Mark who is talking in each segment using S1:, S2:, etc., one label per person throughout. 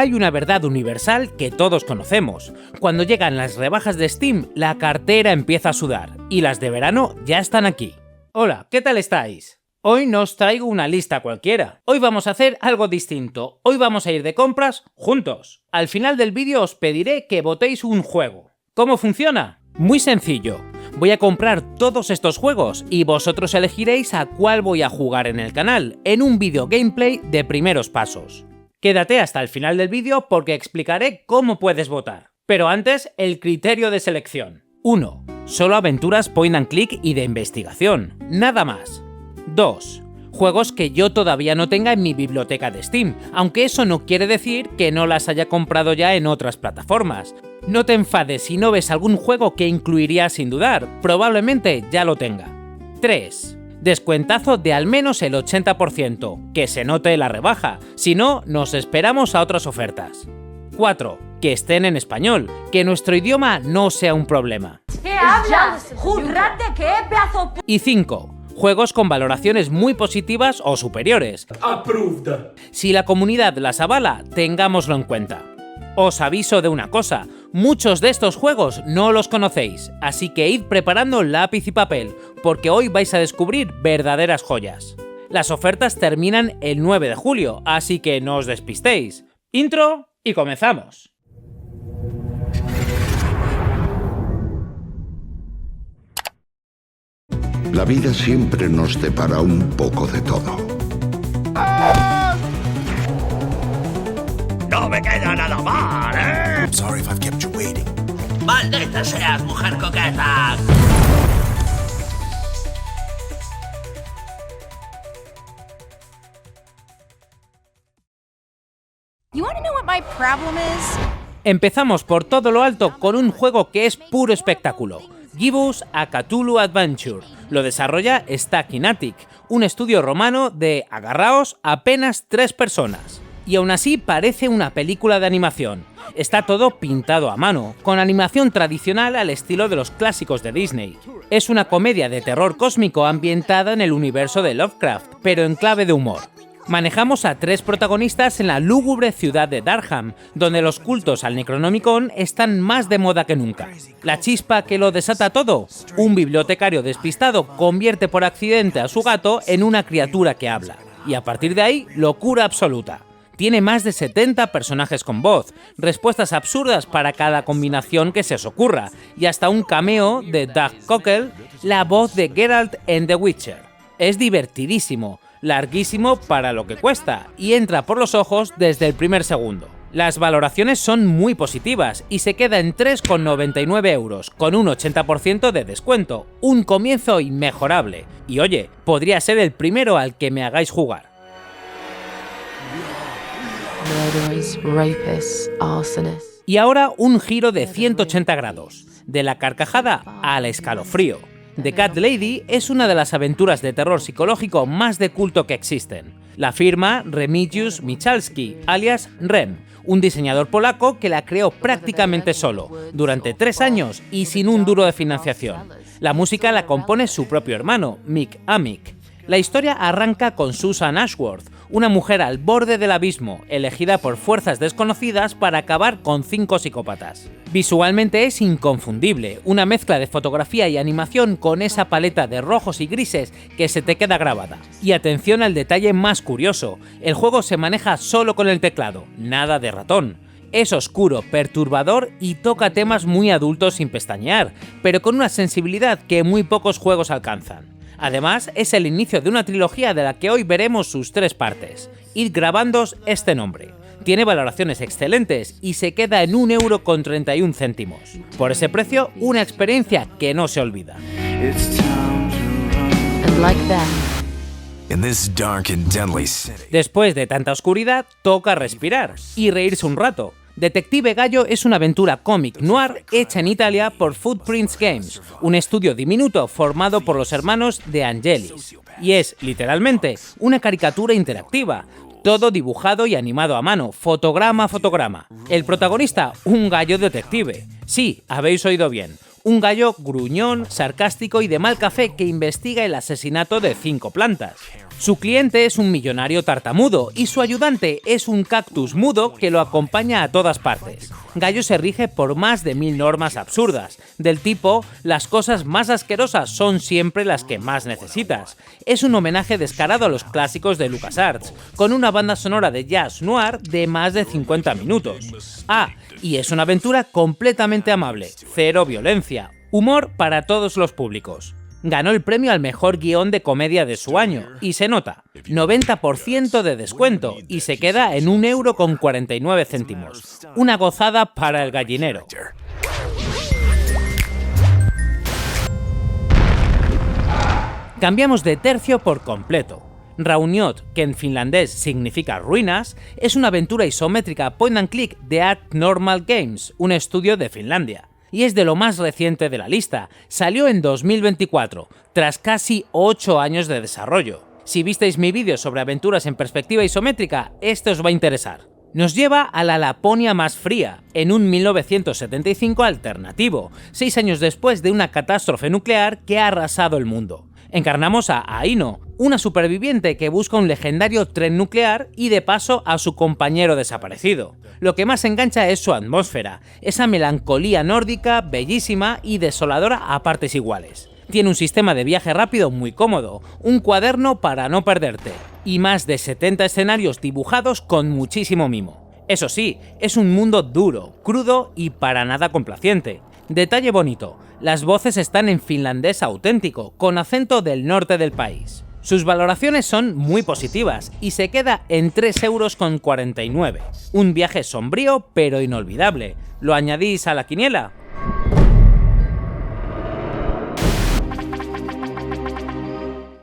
S1: Hay una verdad universal que todos conocemos. Cuando llegan las rebajas de Steam, la cartera empieza a sudar, y las de verano ya están aquí. Hola, ¿qué tal estáis? Hoy no os traigo una lista cualquiera. Hoy vamos a hacer algo distinto. Hoy vamos a ir de compras juntos. Al final del vídeo os pediré que votéis un juego. ¿Cómo funciona? Muy sencillo. Voy a comprar todos estos juegos y vosotros elegiréis a cuál voy a jugar en el canal, en un vídeo gameplay de primeros pasos. Quédate hasta el final del vídeo porque explicaré cómo puedes votar. Pero antes, el criterio de selección. 1. Solo aventuras point and click y de investigación. Nada más. 2. Juegos que yo todavía no tenga en mi biblioteca de Steam, aunque eso no quiere decir que no las haya comprado ya en otras plataformas. No te enfades si no ves algún juego que incluiría sin dudar, probablemente ya lo tenga. 3. Descuentazo de al menos el 80%, que se note la rebaja, si no, nos esperamos a otras ofertas. 4. Que estén en español, que nuestro idioma no sea un problema.
S2: ¿Qué hablas? ¿Jurad de qué, pedazo?
S1: Y 5. Juegos con valoraciones muy positivas o superiores.
S3: Approved.
S1: Si la comunidad las avala, tengámoslo en cuenta. Os aviso de una cosa, muchos de estos juegos no los conocéis, así que id preparando lápiz y papel, porque hoy vais a descubrir verdaderas joyas. Las ofertas terminan el 9 de julio, así que no os despistéis. Intro y comenzamos.
S4: La vida siempre nos depara un poco de todo.
S5: ¡No me queda nada mal, eh!
S6: I'm sorry if I've kept you waiting.
S5: ¡Maldita seas, mujer coqueta!
S2: You wanna know what my problem is?
S1: Empezamos por todo lo alto con un juego que es puro espectáculo. Give Us a Cthulhu Adventure. Lo desarrolla Stackynatic, un estudio romano de, agarraos, apenas 3 personas. Y aún así parece una película de animación. Está todo pintado a mano, con animación tradicional al estilo de los clásicos de Disney. Es una comedia de terror cósmico ambientada en el universo de Lovecraft, pero en clave de humor. Manejamos a 3 protagonistas en la lúgubre ciudad de Darkham, donde los cultos al Necronomicon están más de moda que nunca. ¿La chispa que lo desata todo? Un bibliotecario despistado convierte por accidente a su gato en una criatura que habla. Y a partir de ahí, locura absoluta. Tiene más de 70 personajes con voz, respuestas absurdas para cada combinación que se os ocurra, y hasta un cameo de Doug Cockle, la voz de Geralt en The Witcher. Es divertidísimo, larguísimo para lo que cuesta, y entra por los ojos desde el primer segundo. Las valoraciones son muy positivas y se queda en 3,99 €, con un 80% de descuento, un comienzo inmejorable. Y oye, podría ser el primero al que me hagáis jugar.
S7: Murderers, rapists, arsonists.
S1: Y ahora un giro de 180 grados, de la carcajada al escalofrío. The Cat Lady es una de las aventuras de terror psicológico más de culto que existen. La firma Remigiusz Michalski, alias Rem, un diseñador polaco que la creó prácticamente solo, durante 3 años y sin un duro de financiación. La música la compone su propio hermano, Mick Amick. La historia arranca con Susan Ashworth, una mujer al borde del abismo, elegida por fuerzas desconocidas para acabar con 5 psicópatas. Visualmente es inconfundible, una mezcla de fotografía y animación con esa paleta de rojos y grises que se te queda grabada. Y atención al detalle más curioso, el juego se maneja solo con el teclado, nada de ratón. Es oscuro, perturbador y toca temas muy adultos sin pestañear, pero con una sensibilidad que muy pocos juegos alcanzan. Además, es el inicio de una trilogía de la que hoy veremos sus 3 partes. Id grabándoos este nombre. Tiene valoraciones excelentes y se queda en 1,31 €. Por ese precio, una experiencia que no se olvida.
S7: And like that,
S6: In this dark and deadly city.
S1: Después de tanta oscuridad, toca respirar y reírse un rato. Detective Gallo es una aventura cómic noir hecha en Italia por Footprints Games, un estudio diminuto formado por los hermanos De Angelis. Y es, literalmente, una caricatura interactiva, todo dibujado y animado a mano, fotograma a fotograma. El protagonista, un gallo detective. Sí, habéis oído bien. Un gallo gruñón, sarcástico y de mal café que investiga el asesinato de 5 plantas. Su cliente es un millonario tartamudo y su ayudante es un cactus mudo que lo acompaña a todas partes. Gallo se rige por más de 1000 normas absurdas, del tipo las cosas más asquerosas son siempre las que más necesitas. Es un homenaje descarado a los clásicos de LucasArts, con una banda sonora de jazz noir de más de 50 minutos. Ah, y es una aventura completamente amable, cero violencia, humor para todos los públicos. Ganó el premio al mejor guión de comedia de su año, y se nota, 90% de descuento, y se queda en 1,49 €. Una gozada para el gallinero. Cambiamos de tercio por completo. Rauniot, que en finlandés significa ruinas, es una aventura isométrica point and click de Art Normal Games, un estudio de Finlandia. Y es de lo más reciente de la lista, salió en 2024, tras casi 8 años de desarrollo. Si visteis mi vídeo sobre aventuras en perspectiva isométrica, este os va a interesar. Nos lleva a la Laponia más fría, en un 1975 alternativo, 6 años después de una catástrofe nuclear que ha arrasado el mundo. Encarnamos a Aino, una superviviente que busca un legendario tren nuclear y de paso a su compañero desaparecido. Lo que más engancha es su atmósfera, esa melancolía nórdica, bellísima y desoladora a partes iguales. Tiene un sistema de viaje rápido muy cómodo, un cuaderno para no perderte, y más de 70 escenarios dibujados con muchísimo mimo. Eso sí, es un mundo duro, crudo y para nada complaciente. Detalle bonito, las voces están en finlandés auténtico, con acento del norte del país. Sus valoraciones son muy positivas y se queda en 3,49 €. Un viaje sombrío pero inolvidable. ¿Lo añadís a la quiniela?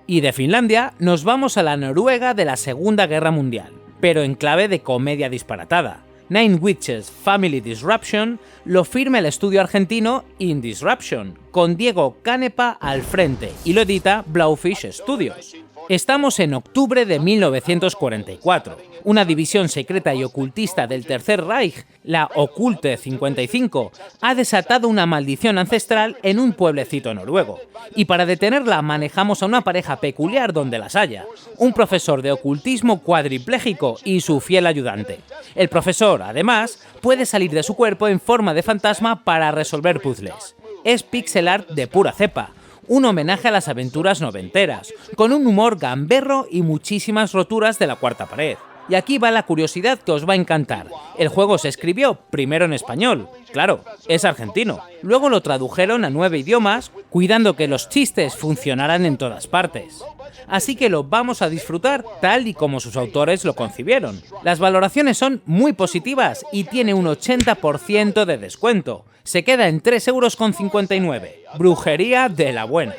S1: Y de Finlandia nos vamos a la Noruega de la Segunda Guerra Mundial, pero en clave de comedia disparatada. Nine Witches Family Disruption lo firma el estudio argentino In Disruption, con Diego Canepa al frente, y lo edita Blaufish Studios. Estamos en octubre de 1944. Una división secreta y ocultista del Tercer Reich, la Oculte 55, ha desatado una maldición ancestral en un pueblecito noruego. Y para detenerla manejamos a una pareja peculiar donde las haya, un profesor de ocultismo cuadripléjico y su fiel ayudante. El profesor, además, puede salir de su cuerpo en forma de fantasma para resolver puzzles. Es pixel art de pura cepa, un homenaje a las aventuras noventeras, con un humor gamberro y muchísimas roturas de la cuarta pared. Y aquí va la curiosidad que os va a encantar. El juego se escribió primero en español, claro, es argentino. Luego lo tradujeron a 9 idiomas, cuidando que los chistes funcionaran en todas partes. Así que lo vamos a disfrutar tal y como sus autores lo concibieron. Las valoraciones son muy positivas y tiene un 80% de descuento. Se queda en 3,59 €. Brujería de la buena.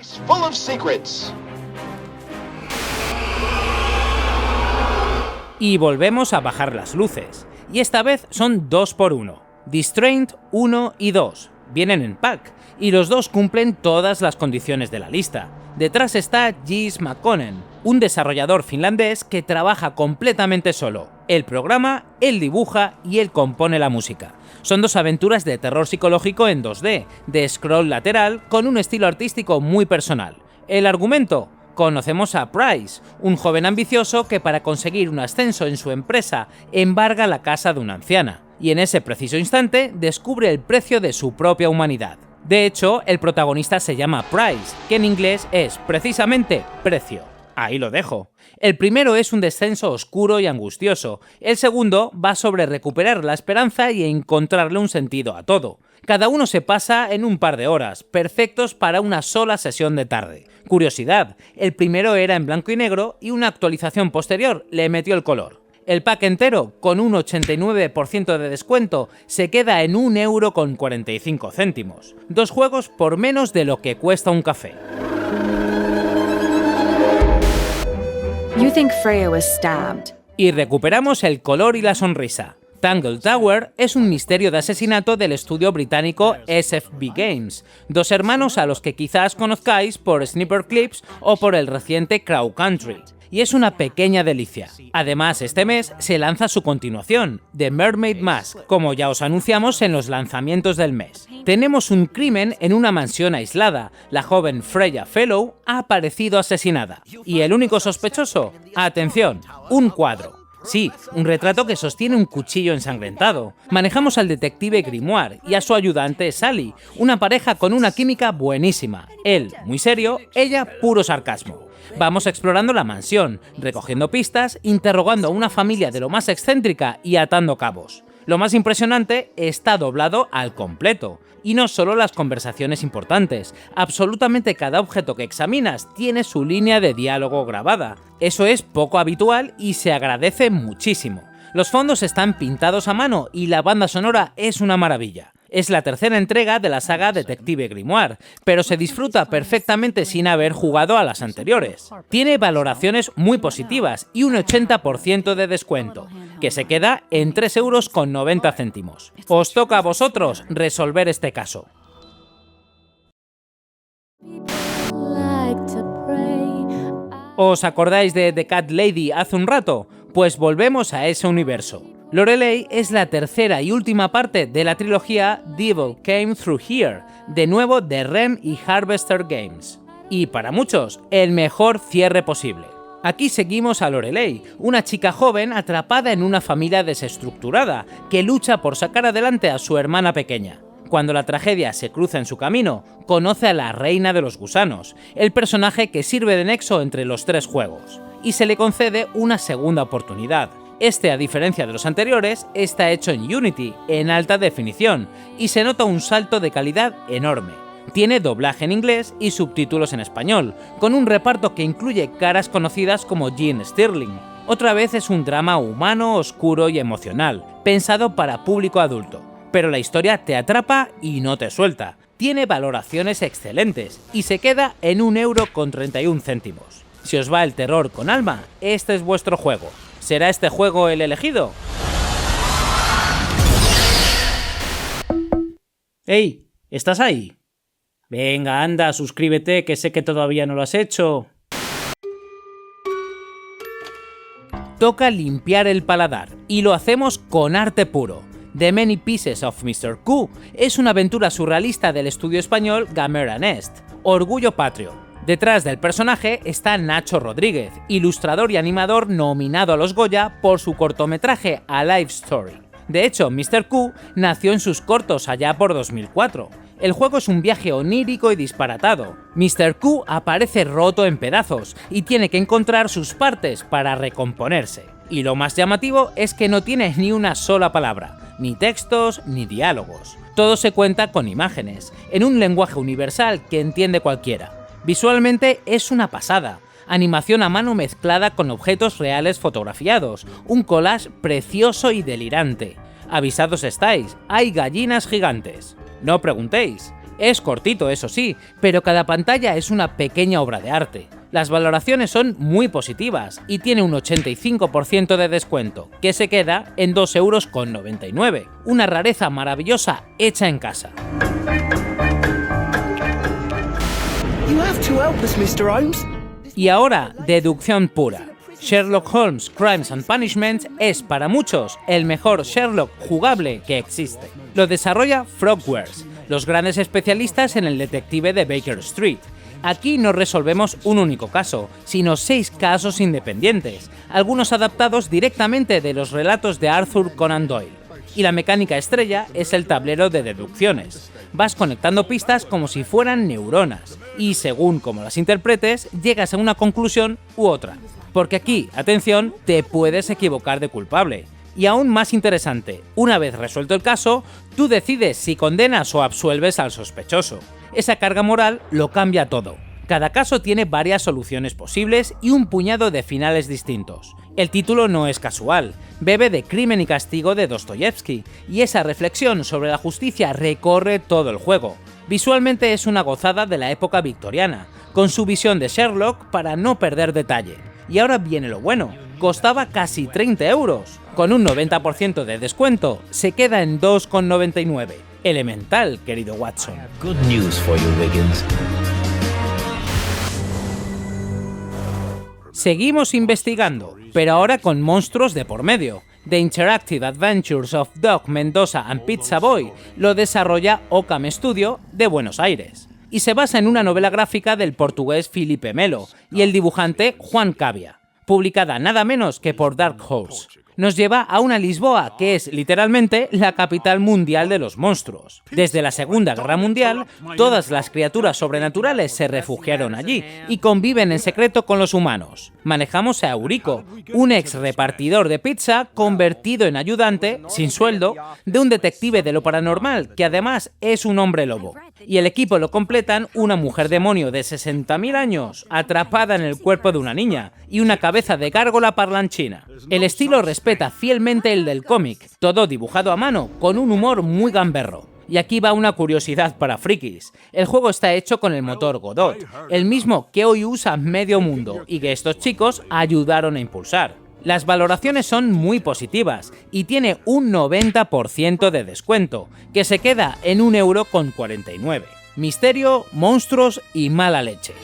S1: Y volvemos a bajar las luces. Y esta vez son 2 por 1. Distraint 1 y 2. Vienen en pack, y los dos cumplen todas las condiciones de la lista. Detrás está Gis Makkonen, un desarrollador finlandés que trabaja completamente solo. Él programa, él dibuja y él compone la música. Son 2 aventuras de terror psicológico en 2D, de scroll lateral, con un estilo artístico muy personal. El argumento: conocemos a Price, un joven ambicioso que para conseguir un ascenso en su empresa embarga la casa de una anciana, y en ese preciso instante descubre el precio de su propia humanidad. De hecho, el protagonista se llama Price, que en inglés es precisamente precio. Ahí lo dejo. El primero es un descenso oscuro y angustioso, el segundo va sobre recuperar la esperanza y encontrarle un sentido a todo. Cada uno se pasa en un par de horas, perfectos para una sola sesión de tarde. Curiosidad, el primero era en blanco y negro y una actualización posterior le metió el color. El pack entero, con un 89% de descuento, se queda en 1,45 €. 2 juegos por menos de lo que cuesta un café.
S3: You think Freya was stabbed.
S1: Y recuperamos el color y la sonrisa. Tangle Tower es un misterio de asesinato del estudio británico SFB Games, 2 hermanos a los que quizás conozcáis por Sniper Clips o por el reciente Crow Country. y es una pequeña delicia. Además, este mes se lanza su continuación, The Mermaid Mask, como ya os anunciamos en los lanzamientos del mes. Tenemos un crimen en una mansión aislada. La joven Freya Fellow ha aparecido asesinada. ¿Y el único sospechoso? Atención, un cuadro. Sí, un retrato que sostiene un cuchillo ensangrentado. Manejamos al detective Grimoire y a su ayudante Sally, una pareja con una química buenísima. Él, muy serio, ella, puro sarcasmo. Vamos explorando la mansión, recogiendo pistas, interrogando a una familia de lo más excéntrica y atando cabos. Lo más impresionante está doblado al completo. Y no solo las conversaciones importantes, absolutamente cada objeto que examinas tiene su línea de diálogo grabada. Eso es poco habitual y se agradece muchísimo. Los fondos están pintados a mano y la banda sonora es una maravilla. Es la tercera entrega de la saga Detective Grimoire, pero se disfruta perfectamente sin haber jugado a las anteriores. Tiene valoraciones muy positivas y un 80% de descuento, que se queda en 3,90 €. Os toca a vosotros resolver este caso. ¿Os acordáis de The Cat Lady hace un rato? Pues volvemos a ese universo. Lorelei es la tercera y última parte de la trilogía Devil Came Through Here, de nuevo de Rem y Harvester Games. Y para muchos, el mejor cierre posible. Aquí seguimos a Lorelei, una chica joven atrapada en una familia desestructurada, que lucha por sacar adelante a su hermana pequeña. Cuando la tragedia se cruza en su camino, conoce a la Reina de los Gusanos, el personaje que sirve de nexo entre los tres juegos, y se le concede una segunda oportunidad. Este, a diferencia de los anteriores, está hecho en Unity, en alta definición, y se nota un salto de calidad enorme. Tiene doblaje en inglés y subtítulos en español, con un reparto que incluye caras conocidas como Gene Stirling. Otra vez es un drama humano, oscuro y emocional, pensado para público adulto, pero la historia te atrapa y no te suelta. Tiene valoraciones excelentes y se queda en 1,31 €. Si os va el terror con alma, este es vuestro juego. ¿Será este juego el elegido? ¡Ey! ¿Estás ahí? Venga, anda, suscríbete, que sé que todavía no lo has hecho. Toca limpiar el paladar, y lo hacemos con arte puro. The Many Pieces of Mr. Q es una aventura surrealista del estudio español Gamera Nest. Orgullo patrio. Detrás del personaje está Nacho Rodríguez, ilustrador y animador nominado a los Goya por su cortometraje A Life Story. De hecho, Mr. Q nació en sus cortos allá por 2004. El juego es un viaje onírico y disparatado. Mr. Q aparece roto en pedazos y tiene que encontrar sus partes para recomponerse. Y lo más llamativo es que no tiene ni una sola palabra, ni textos ni diálogos. Todo se cuenta con imágenes, en un lenguaje universal que entiende cualquiera. Visualmente es una pasada, animación a mano mezclada con objetos reales fotografiados, un collage precioso y delirante. Avisados estáis, hay gallinas gigantes. No preguntéis, es cortito eso sí, pero cada pantalla es una pequeña obra de arte. Las valoraciones son muy positivas y tiene un 85% de descuento, que se queda en 2,99 €, una rareza maravillosa hecha en casa. Y ahora, deducción pura. Sherlock Holmes Crimes and Punishments es para muchos el mejor Sherlock jugable que existe. Lo desarrolla Frogwares, los grandes especialistas en el detective de Baker Street. Aquí no resolvemos un único caso, sino 6 casos independientes, algunos adaptados directamente de los relatos de Arthur Conan Doyle. Y la mecánica estrella es el tablero de deducciones. Vas conectando pistas como si fueran neuronas, y según como las interpretes, llegas a una conclusión u otra. Porque aquí, atención, te puedes equivocar de culpable. Y aún más interesante, una vez resuelto el caso, tú decides si condenas o absuelves al sospechoso. Esa carga moral lo cambia todo. Cada caso tiene varias soluciones posibles y un puñado de finales distintos. El título no es casual, bebe de Crimen y Castigo de Dostoyevsky, y esa reflexión sobre la justicia recorre todo el juego. Visualmente es una gozada de la época victoriana, con su visión de Sherlock para no perder detalle. Y ahora viene lo bueno, costaba casi 30 €. Con un 90% de descuento, se queda en 2,99 €. Elemental, querido Watson.
S5: Good news for you, Wiggins.
S1: Seguimos investigando, pero ahora con monstruos de por medio. The Interactive Adventures of Doc Mendoza and Pizza Boy lo desarrolla Ocam Studio de Buenos Aires y se basa en una novela gráfica del portugués Filipe Melo y el dibujante Juan Cavia, publicada nada menos que por Dark Horse. Nos lleva a una Lisboa que es literalmente la capital mundial de los monstruos. Desde la Segunda Guerra Mundial, todas las criaturas sobrenaturales se refugiaron allí y conviven en secreto con los humanos. Manejamos a Eurico, un ex repartidor de pizza convertido en ayudante, sin sueldo, de un detective de lo paranormal que además es un hombre lobo. Y el equipo lo completan una mujer demonio de 60.000 años, atrapada en el cuerpo de una niña, y una cabeza de gárgola parlanchina. El estilo respeta fielmente el del cómic, todo dibujado a mano, con un humor muy gamberro. Y aquí va una curiosidad para frikis. El juego está hecho con el motor Godot, el mismo que hoy usa medio mundo y que estos chicos ayudaron a impulsar. Las valoraciones son muy positivas y tiene un 90% de descuento, que se queda en 1,49 €. Misterio, monstruos y mala leche.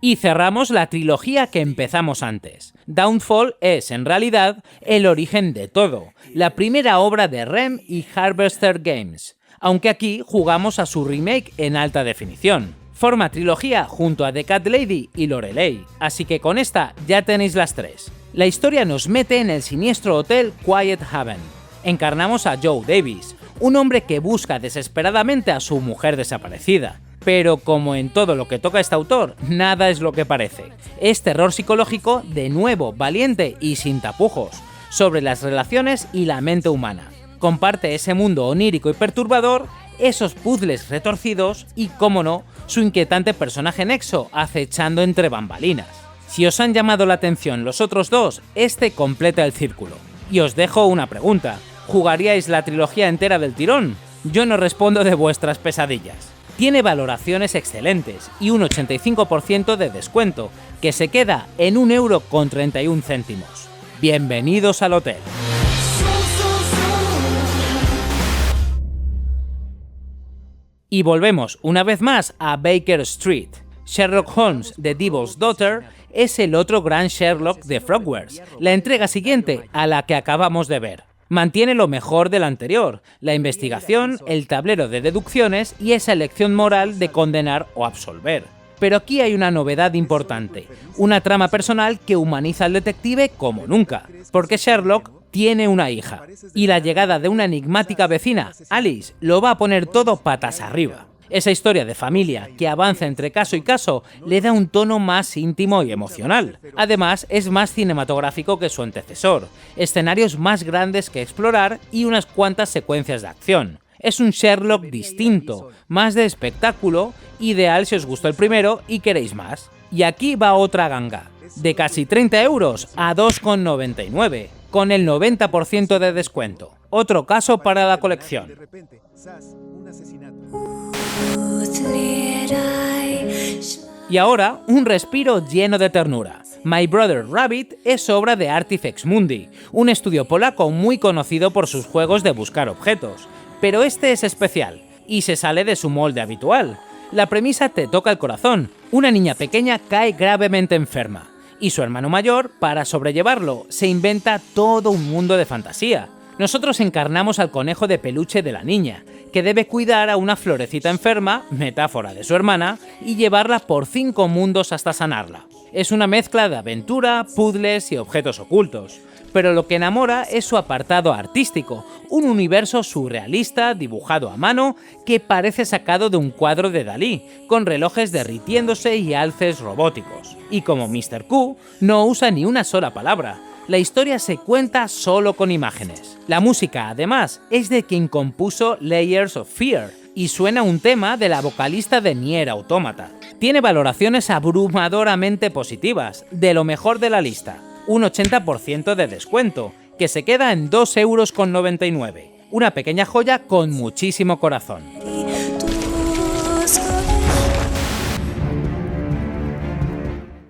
S1: Y cerramos la trilogía que empezamos antes. Downfall es, en realidad, el origen de todo, la primera obra de Rem y Harvester Games, aunque aquí jugamos a su remake en alta definición. Forma trilogía junto a The Cat Lady y Lorelei, así que con esta ya tenéis las tres. La historia nos mete en el siniestro hotel Quiet Haven. Encarnamos a Joe Davis, un hombre que busca desesperadamente a su mujer desaparecida. Pero como en todo lo que toca este autor, nada es lo que parece. Es terror psicológico, de nuevo, valiente y sin tapujos, sobre las relaciones y la mente humana. Comparte ese mundo onírico y perturbador, esos puzzles retorcidos y, cómo no, su inquietante personaje Nexo acechando entre bambalinas. Si os han llamado la atención los otros dos, este completa el círculo. Y os dejo una pregunta, ¿jugaríais la trilogía entera del tirón? Yo no respondo de vuestras pesadillas. Tiene valoraciones excelentes y un 85% de descuento, que se queda en 1,31 €. Bienvenidos al hotel. Y volvemos una vez más a Baker Street. Sherlock Holmes The Devil's Daughter es el otro gran Sherlock de Frogwares, la entrega siguiente a la que acabamos de ver. Mantiene lo mejor del anterior, la investigación, el tablero de deducciones y esa elección moral de condenar o absolver. Pero aquí hay una novedad importante, una trama personal que humaniza al detective como nunca, porque Sherlock tiene una hija, y la llegada de una enigmática vecina, Alice, lo va a poner todo patas arriba. Esa historia de familia que avanza entre caso y caso le da un tono más íntimo y emocional. Además, es más cinematográfico que su antecesor, escenarios más grandes que explorar y unas cuantas secuencias de acción. Es un Sherlock distinto, más de espectáculo, ideal si os gustó el primero y queréis más. Y aquí va otra ganga, de casi 30 € a 2,99, con el 90% de descuento. Otro caso para la colección. Y ahora, un respiro lleno de ternura. My Brother Rabbit es obra de Artifex Mundi, un estudio polaco muy conocido por sus juegos de buscar objetos. Pero este es especial, y se sale de su molde habitual. La premisa te toca el corazón. Una niña pequeña cae gravemente enferma, y su hermano mayor, para sobrellevarlo, se inventa todo un mundo de fantasía. Nosotros encarnamos al conejo de peluche de la niña, que debe cuidar a una florecita enferma, metáfora de su hermana, y llevarla por 5 mundos hasta sanarla. Es una mezcla de aventura, puzzles y objetos ocultos, pero lo que enamora es su apartado artístico, un universo surrealista dibujado a mano que parece sacado de un cuadro de Dalí, con relojes derritiéndose y alces robóticos. Y como Mr. Q, no usa ni una sola palabra. La historia se cuenta solo con imágenes. La música, además, es de quien compuso Layers of Fear y suena un tema de la vocalista de Nier Automata. Tiene valoraciones abrumadoramente positivas, de lo mejor de la lista. Un 80% de descuento, que se queda en 2,99 €. Una pequeña joya con muchísimo corazón.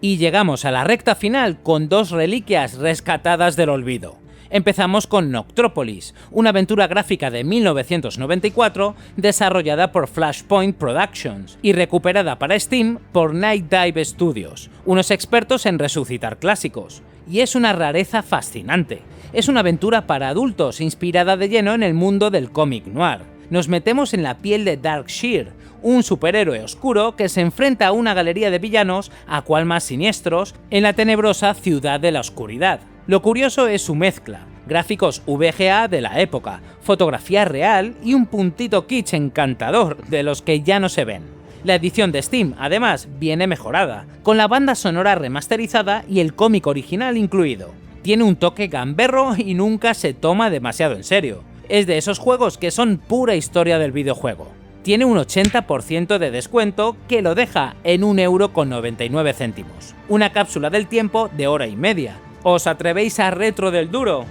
S1: Y llegamos a la recta final con 2 reliquias rescatadas del olvido. Empezamos con Noctropolis, una aventura gráfica de 1994 desarrollada por Flashpoint Productions y recuperada para Steam por Night Dive Studios, unos expertos en resucitar clásicos. Y es una rareza fascinante. Es una aventura para adultos inspirada de lleno en el mundo del cómic noir. Nos metemos en la piel de Darkseer, un superhéroe oscuro que se enfrenta a una galería de villanos a cual más siniestros en la tenebrosa ciudad de la oscuridad. Lo curioso es su mezcla, gráficos VGA de la época, fotografía real y un puntito kitsch encantador de los que ya no se ven. La edición de Steam, además, viene mejorada, con la banda sonora remasterizada y el cómic original incluido. Tiene un toque gamberro y nunca se toma demasiado en serio. Es de esos juegos que son pura historia del videojuego. Tiene un 80% de descuento que lo deja en 1,99 €. Una cápsula del tiempo de hora y media. ¿Os atrevéis a retro del duro?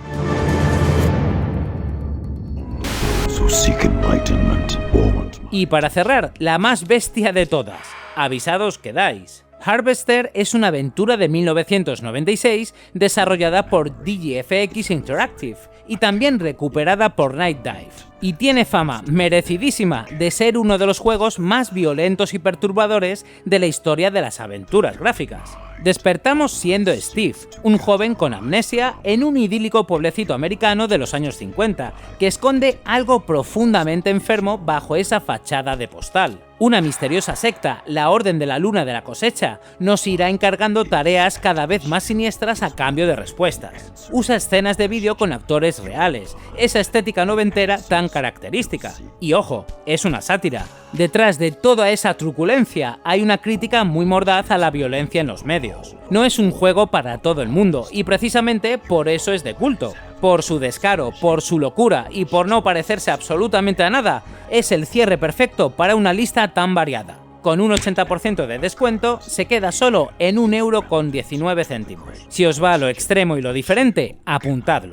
S1: Y para cerrar, la más bestia de todas. Avisados quedáis. Harvester es una aventura de 1996 desarrollada por DigiFX Interactive y también recuperada por Night Dive. Y tiene fama merecidísima de ser uno de los juegos más violentos y perturbadores de la historia de las aventuras gráficas. Despertamos siendo Steve, un joven con amnesia en un idílico pueblecito americano de los años 50, que esconde algo profundamente enfermo bajo esa fachada de postal. Una misteriosa secta, la Orden de la Luna de la Cosecha, nos irá encargando tareas cada vez más siniestras a cambio de respuestas. Usa escenas de vídeo con actores reales, esa estética noventera tan característica. Y ojo, es una sátira. Detrás de toda esa truculencia hay una crítica muy mordaz a la violencia en los medios. No es un juego para todo el mundo y precisamente por eso es de culto. Por su descaro, por su locura y por no parecerse absolutamente a nada, es el cierre perfecto para una lista tan variada. Con un 80% de descuento, se queda solo en 1,19 €. Si os va a lo extremo y lo diferente, apuntadlo.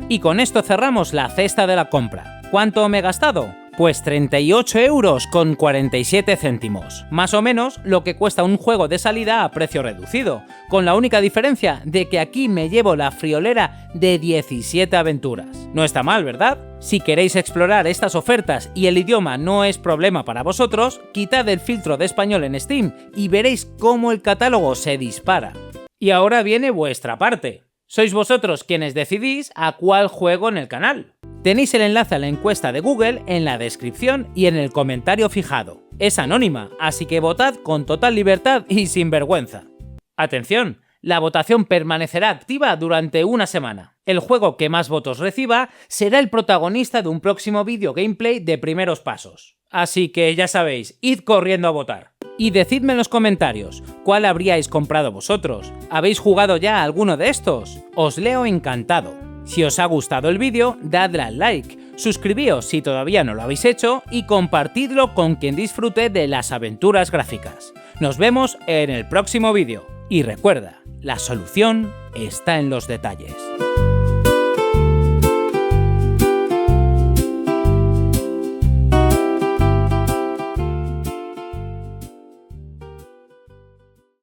S1: Y con esto cerramos la cesta de la compra. ¿Cuánto me he gastado? Pues 38,47 €, más o menos lo que cuesta un juego de salida a precio reducido, con la única diferencia de que aquí me llevo la friolera de 17 aventuras. No está mal, ¿verdad? Si queréis explorar estas ofertas y el idioma no es problema para vosotros, quitad el filtro de español en Steam y veréis cómo el catálogo se dispara. Y ahora viene vuestra parte. Sois vosotros quienes decidís a cuál juego en el canal. Tenéis el enlace a la encuesta de Google en la descripción y en el comentario fijado. Es anónima, así que votad con total libertad y sin vergüenza. Atención, la votación permanecerá activa durante una semana. El juego que más votos reciba será el protagonista de un próximo vídeo gameplay de primeros pasos. Así que ya sabéis, id corriendo a votar. Y decidme en los comentarios, ¿cuál habríais comprado vosotros? ¿Habéis jugado ya a alguno de estos? Os leo encantado. Si os ha gustado el vídeo, dadle al like, suscribíos si todavía no lo habéis hecho y compartidlo con quien disfrute de las aventuras gráficas. Nos vemos en el próximo vídeo. Y recuerda, la solución está en los detalles.